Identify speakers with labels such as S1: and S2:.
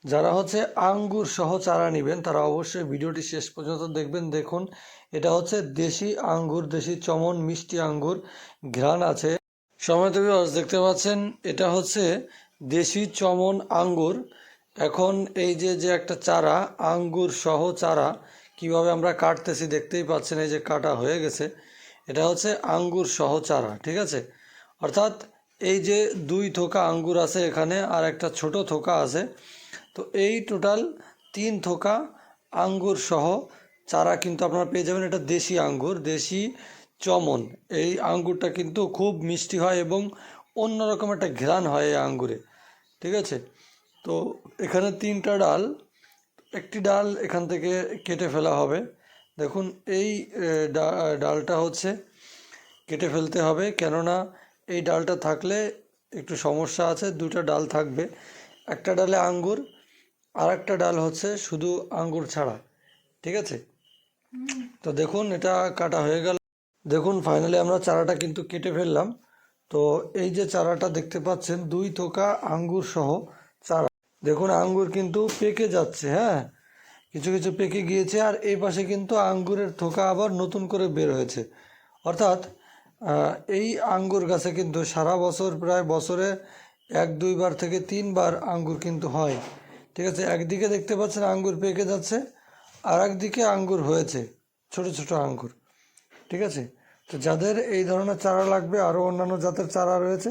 S1: যারা হচ্ছে আঙ্গুর সহ চারা নেবেন তারা অবশ্যই ভিডিওটি শেষ পর্যন্ত দেখবেন। দেখুন, এটা হচ্ছে দেশি আঙ্গুর, দেশি চমন মিষ্টি আঙ্গুর, ঘ্রাণ আছে। সময়ত ভিউয়ার্স দেখতে পাচ্ছেন, এটা হচ্ছে দেশি চমন আঙ্গুর। এখন এই যে যে একটা চারা, আঙ্গুর সহ চারা কিভাবে আমরা কাটতেছি দেখতেই পাচ্ছেন, এই যে কাটা হয়ে গেছে। এটা হচ্ছে আঙ্গুর সহ চারা, ঠিক আছে। অর্থাৎ এই যে 2 থোকা আঙ্গুর আছে এখানে, আর একটা ছোট থোকা আছে, তো এই টোটাল 3 থোকা আঙ্গুর সহ চারা কিন্তু আপনারা পেয়ে যাবেন। এটা দেশি আঙ্গুর, দেশি চমন। এই আঙ্গুরটা কিন্তু খুব মিষ্টি হয় এবং অন্যরকম একটা ঘ্রাণ হয় এই আঙ্গুরে, ঠিক আছে। তো এখানে 3টা ডাল, একটি ডাল এখান থেকে কেটে ফেলা হবে। দেখুন, এই ডালটা হচ্ছে কেটে ফেলতে হবে, কেননা এই ডালটা থাকলে একটু সমস্যা আছে। 2টা ডাল থাকবে, একটা ডালে আঙ্গুর আর একটা ডাল হচ্ছে শুধু আঙ্গুর ছাড়া, ঠিক আছে। তো দেখুন, এটা কাটা হয়ে গেল। দেখুন, ফাইনালি আমরা চারাটা কিন্তু কেটে ফেললাম। তো এই যে চারাটা দেখতে পাচ্ছেন, 2 থোকা আঙ্গুর সহ চারা। দেখুন, আঙ্গুর কিন্তু পেকে যাচ্ছে, হ্যাঁ, কিছু কিছু পেকে গিয়েছে, আর এই পাশে কিন্তু আঙ্গুরের থোকা আবার নতুন করে বের হয়েছে। অর্থাৎ এই আঙ্গুর গাছে কিন্তু সারা বছর, প্রায় বছরে 1-2 বার থেকে 3 বার আঙ্গুর কিন্তু হয়, ঠিক আছে। একদিকে দেখতে পাচ্ছেন আঙ্গুর পেকে যাচ্ছে, আর একদিকে আঙ্গুর হয়েছে, ছোট ছোট আঙ্গুর, ঠিক আছে। তো যাদের এই ধরনের চারা লাগবে, আরও অন্যান্য জাতের চারা রয়েছে,